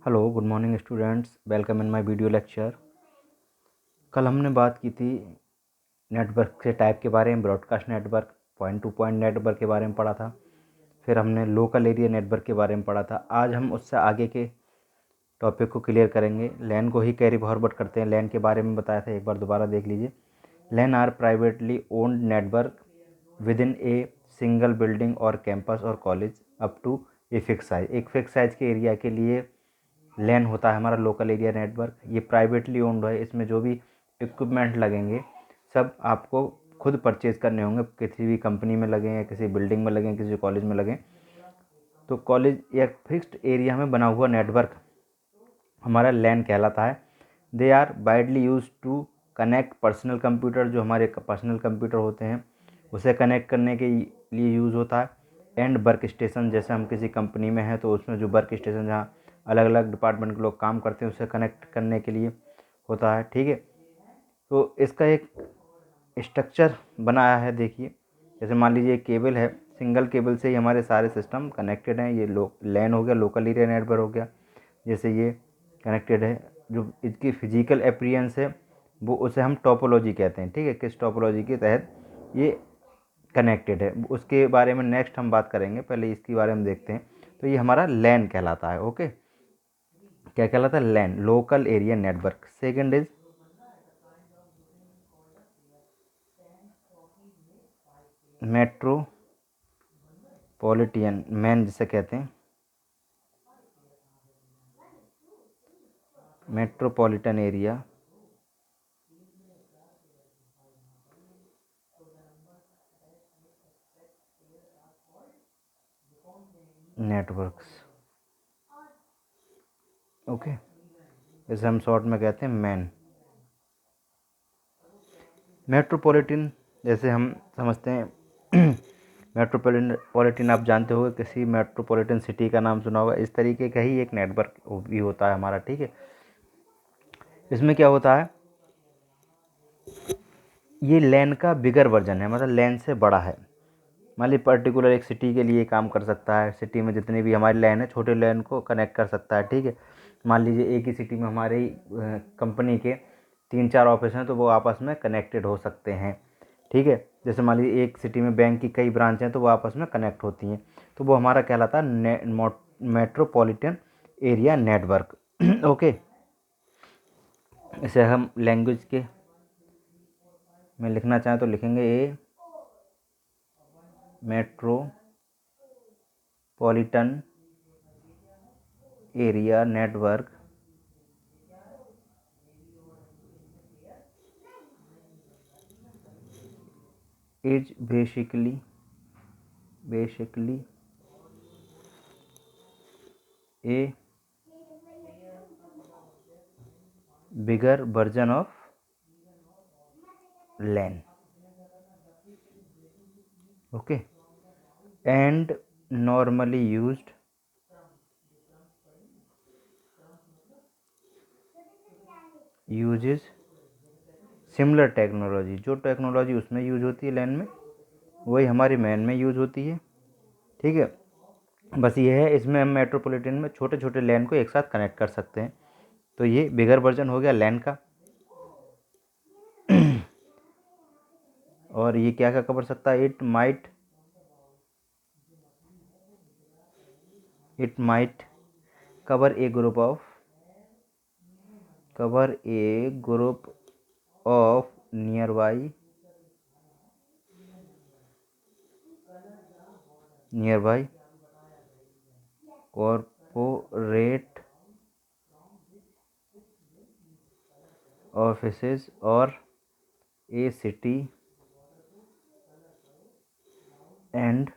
Hello good morning students, welcome in my video lecture. कल हमने बात की थी नेटवर्क के टाइप के बारे में, broadcast network, point two point network के बारे में पढ़ा था। फिर हमने लोकल एरिया नेटवर्क के बारे में पढ़ा था। आज हम उससे आगे के टॉपिक को क्लियर करेंगे। लैन को ही कैरी फॉरवर्ड करते हैं। लैन के बारे में बताया था, एक बार दोबारा देख लीजिए। LAN are privately owned network within a single building और कैंपस और college up to a fix size. एक फिक्स साइज के एरिया के लिए लैन होता है हमारा लोकल एरिया नेटवर्क। ये प्राइवेटली ओन्ड है। इसमें जो भी इक्विपमेंट लगेंगे सब आपको खुद परचेज करने होंगे। किसी भी कंपनी में लगें या किसी बिल्डिंग में लगें, किसी कॉलेज में लगें, तो कॉलेज या फिक्स्ड एरिया में बना हुआ नेटवर्क हमारा लैन कहलाता है। They are widely use to connect personal computer, जो हमारे पर्सनल कंप्यूटर होते हैं उसे कनेक्ट करने के लिए यूज़ होता है। एंड वर्क स्टेशन, जैसे हम किसी कंपनी में हैं तो उसमें जो वर्क स्टेशन जहाँ अलग अलग डिपार्टमेंट के लोग काम करते हैं उसे कनेक्ट करने के लिए होता है। ठीक है, तो इसका एक स्ट्रक्चर बनाया है। देखिए, जैसे मान लीजिए एक केबल है, सिंगल केबल से ही हमारे सारे सिस्टम कनेक्टेड हैं। ये लैन हो गया, लोकल एरिया नेटवर्क हो गया। जैसे ये कनेक्टेड है, जो इसकी फिजिकल अपीयरेंस है वो उसे हम टोपोलॉजी कहते हैं। ठीक है, किस टोपोलॉजी के तहत ये कनेक्टेड है उसके बारे में नेक्स्ट हम बात करेंगे। पहले इसके बारे में देखते हैं। तो ये हमारा लैन कहलाता है। ओके, क्या कहलाता है? LAN, local area network. Second is metropolitan MAN, जिसे कहते हैं मेट्रोपॉलिटन एरिया नेटवर्क्स। ओके, इसे हम शॉर्ट में कहते हैं मैन। मेट्रोपॉलिटन जैसे हम समझते हैं मेट्रोपॉलिटन आप जानते होंगे, किसी मेट्रोपॉलिटन सिटी का नाम सुना होगा। इस तरीके का ही एक नेटवर्क भी होता है हमारा। ठीक है, इसमें क्या होता है, ये लैन का बिगर वर्जन है, मतलब लैन से बड़ा है। मान ली पर्टिकुलर एक सिटी के लिए काम कर सकता है। सिटी में जितने भी हमारी लैन है, छोटे लैन को कनेक्ट कर सकता है। ठीक है, मान लीजिए एक ही सिटी में हमारी कंपनी के 3-4 ऑफिस हैं तो वो आपस में कनेक्टेड हो सकते हैं। ठीक है, जैसे मान लीजिए एक सिटी में बैंक की कई ब्रांच हैं तो वो आपस में कनेक्ट होती हैं, तो वो हमारा कहलाता है मेट्रोपॉलिटन एरिया नेटवर्क। ओके, इसे हम लैंग्वेज के में लिखना चाहें तो लिखेंगे ए metropolitan area network is basically a bigger version of LAN. Okay, and normally uses similar technology. जो टेक्नोलॉजी उसमें यूज होती है लैन में, वही हमारी मैन में यूज होती है। ठीक है, बस ये है, इसमें हम मेट्रोपॉलिटन में छोटे छोटे लैन को एक साथ कनेक्ट कर सकते हैं। तो ये बिगर वर्जन हो गया लैन का। और ये क्या क्या कवर सकता है? It might cover a group of nearby corporate offices और a city and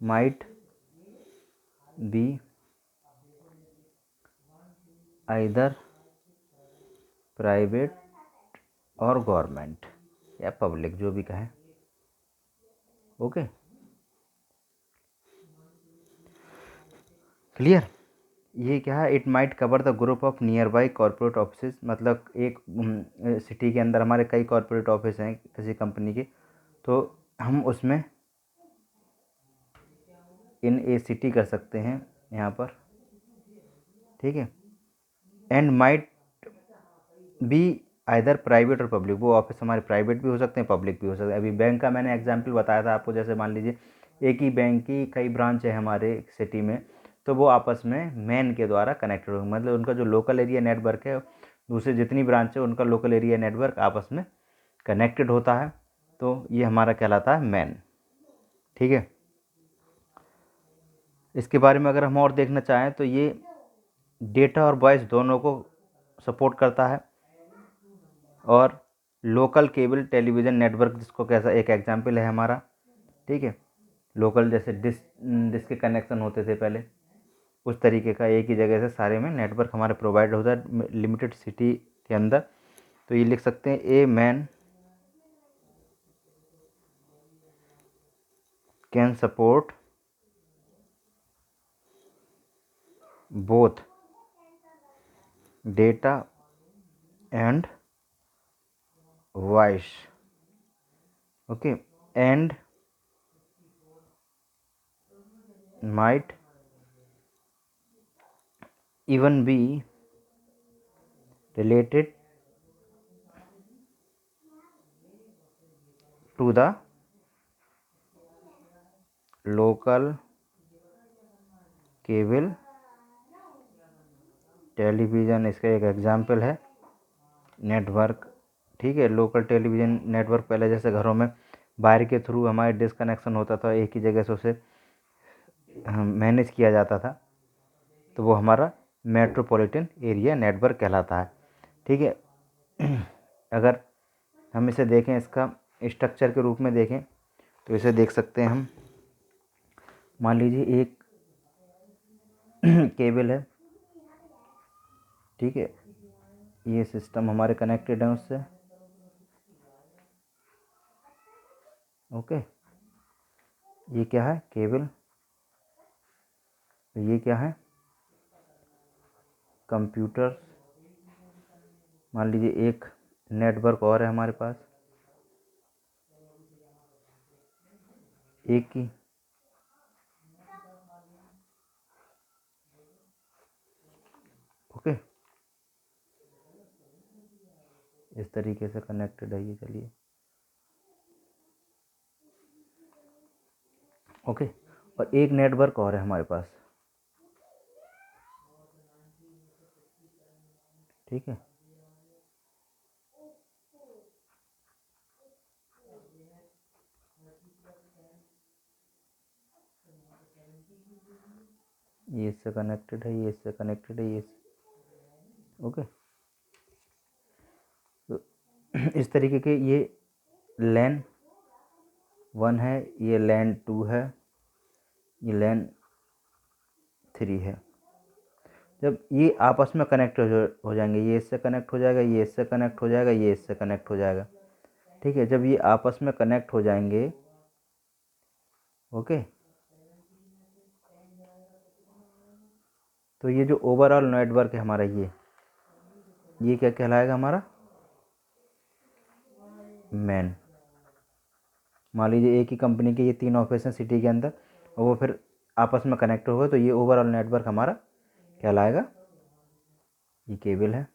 might be either private और गवर्नमेंट या पब्लिक, जो भी कहें। Okay, clear? ये क्या है? It might cover the group of nearby corporate office, मतलब एक सिटी के अंदर हमारे कई कॉरपोरेट ऑफिस हैं किसी कंपनी के, तो हम उसमें इन ए सिटी कर सकते हैं यहाँ पर, ठीक है। And might be either private और पब्लिक, वो ऑफिस हमारे प्राइवेट भी हो सकते हैं, पब्लिक भी हो सकते हैं। अभी बैंक का मैंने एग्जांपल बताया था आपको, जैसे मान लीजिए एक ही बैंक की कई ब्रांच है हमारे सिटी में, तो वो आपस में मैन के द्वारा कनेक्टेड होंगे, मतलब उनका जो लोकल एरिया नेटवर्क है, दूसरे जितनी ब्रांच है उनका लोकल एरिया नेटवर्क आपस में कनेक्टेड होता है, तो ये हमारा कहलाता है मैन, ठीक है। इसके बारे में अगर हम और देखना चाहें तो ये डेटा और वॉइस दोनों को सपोर्ट करता है। और लोकल केबल टेलीविज़न नेटवर्क, जिसको कैसा एक एग्जांपल है हमारा, ठीक है। लोकल जैसे डिश के कनेक्शन होते थे पहले, उस तरीके का एक ही जगह से सारे में नेटवर्क हमारे प्रोवाइड होता है लिमिटेड सिटी के अंदर। तो ये लिख सकते हैं a man can support both data and voice, okay, and might even be related to the local cable television. इसका एक एग्जांपल है नेटवर्क, ठीक है। लोकल टेलीविज़न नेटवर्क पहले जैसे घरों में वायर के थ्रू हमारे डिस्कनेक्शन होता था, एक ही जगह से उसे मैनेज किया जाता था, तो वो हमारा मेट्रोपॉलिटन एरिया नेटवर्क कहलाता है, ठीक है। अगर हम इसे देखें, इसका स्ट्रक्चर के रूप में देखें, तो इसे देख सकते हैं हम। मान लीजिए एक केबल है, ठीक है, ये सिस्टम हमारे कनेक्टेड है उससे, ओके। ये क्या है? केबल। ये क्या है? कंप्यूटर। मान लीजिए एक नेटवर्क और है हमारे पास, एक की, ओके, इस तरीके से कनेक्टेड है ये, चलिए, ओके। और एक नेटवर्क और है हमारे पास, ठीक है। ये इससे कनेक्टेड है, ये इससे कनेक्टेड है, ये ओके। तो इस तरीके के ये लैन 1 है, ये लैन 2 है, ये लैन 3 है। जब ये आपस में कनेक्ट हो जाएंगे, ये इससे कनेक्ट हो जाएगा, ये इससे कनेक्ट हो जाएगा, ये इससे कनेक्ट हो जाएगा, ठीक है। जब ये आपस में कनेक्ट हो जाएंगे, ओके, तो ये जो ओवरऑल नेटवर्क है हमारा, ये क्या कहलाएगा? हमारा मैन। मान लीजिए एक ही कंपनी के ये 3 ऑफिस हैं सिटी के अंदर, और वो फिर आपस में कनेक्ट हो गए, तो ये ओवरऑल नेटवर्क हमारा कहलाएगा। ये केबल है,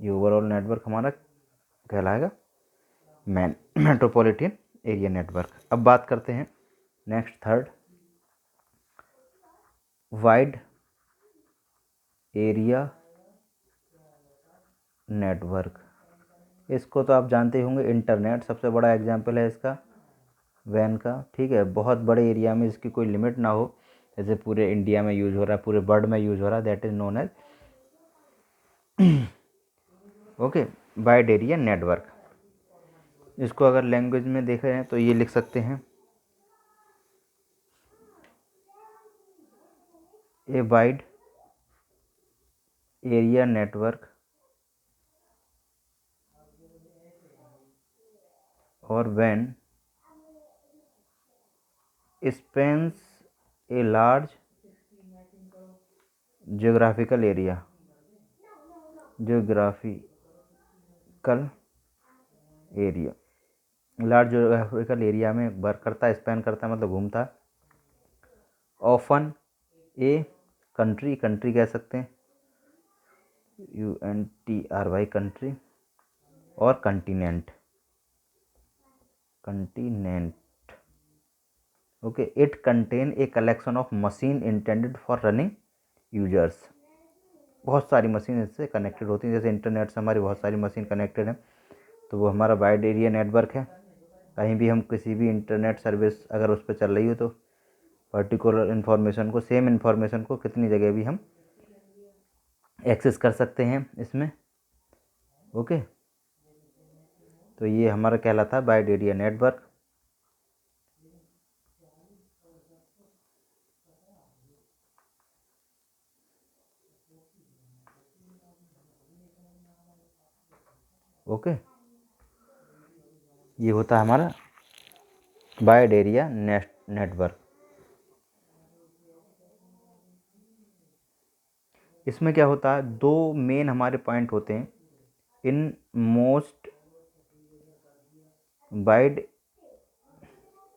ये ओवरऑल नेटवर्क हमारा कहलाएगा मैन, मेट्रोपॉलिटन एरिया नेटवर्क। अब बात करते हैं next, third, wide area network. इसको तो आप जानते होंगे, इंटरनेट सबसे बड़ा एग्जांपल है इसका, वैन का, ठीक है। बहुत बड़े एरिया में इसकी कोई लिमिट ना हो, जैसे पूरे इंडिया में यूज़ हो रहा है, पूरे वर्ल्ड में यूज़ हो रहा है, that is known as okay wide area network. इसको अगर लैंग्वेज में देखें तो ये लिख सकते हैं, ए वाइड एरिया नेटवर्क और when spans a large geographical area, geographical area, large geographical area में वर्क करता है, स्पैन करता है, मतलब घूमता है, ऑफन ए कंट्री, कंट्री कह सकते हैं, UNTRY कंट्री, और continent, continent. Okay, it contain a collection of machine intended for running users. बहुत सारी मशीन इससे कनेक्टेड होती हैं, जैसे इंटरनेट से हमारी बहुत सारी मशीन कनेक्टेड हैं, तो वो हमारा वाइड एरिया नेटवर्क है। कहीं भी हम किसी भी इंटरनेट सर्विस अगर उस पर चल रही हो तो पर्टिकुलर इन्फॉर्मेशन को, सेम इन्फॉर्मेशन को कितनी जगह भी हम एक्सेस कर सकते हैं इसमें। ओके, तो ये हमारा कहलाता है वाइड एरिया नेटवर्क। ओके, ये होता है हमारा वाइड एरिया नेटवर्क। इसमें क्या होता है, दो मेन हमारे पॉइंट होते हैं in most wide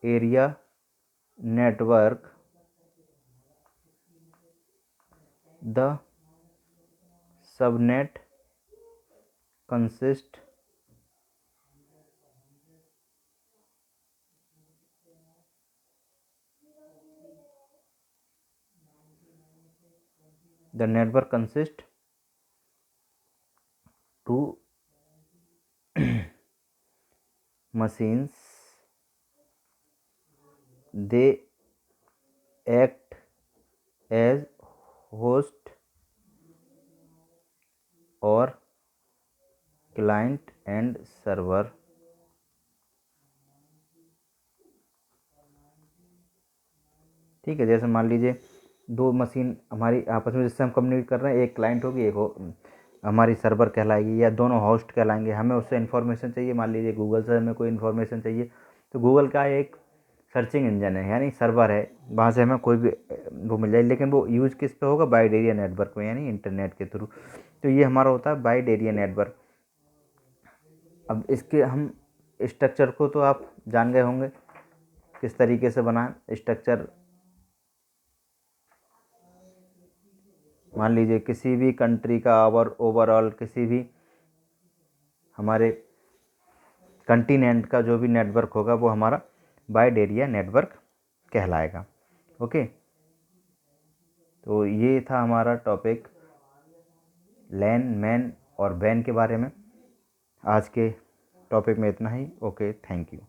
area network. The subnet consist the network consists two machines, they act as host or client and server। ठीक है, जैसे मान लीजिए दो मशीन हमारी आपस में जिससे हम कम्युनिकेट कर रहे हैं, एक क्लाइंट होगी, एक हमारी सर्वर कहलाएगी, या दोनों होस्ट कहलाएंगे। हमें उससे इन्फॉर्मेशन चाहिए, मान लीजिए गूगल से हमें कोई इन्फॉर्मेशन चाहिए, तो गूगल का एक सर्चिंग इंजन है, यानी सर्वर है, वहाँ से हमें कोई भी वो मिल जाए, लेकिन वो यूज़ किस पे होगा, वाइड एरिया नेटवर्क में, यानी इंटरनेट के थ्रू। तो ये हमारा होता है वाइड एरिया नेटवर्क। अब इसके हम स्ट्रक्चर को तो आप जान गए होंगे किस तरीके से बना स्ट्रक्चर। मान लीजिए किसी भी कंट्री का और ओवरऑल किसी भी हमारे कंटिनेंट का जो भी नेटवर्क होगा वो हमारा वाइड एरिया नेटवर्क कहलाएगा। ओके, तो ये था हमारा टॉपिक लैन, मैन और वैन के बारे में। आज के टॉपिक में इतना ही। Okay, thank you.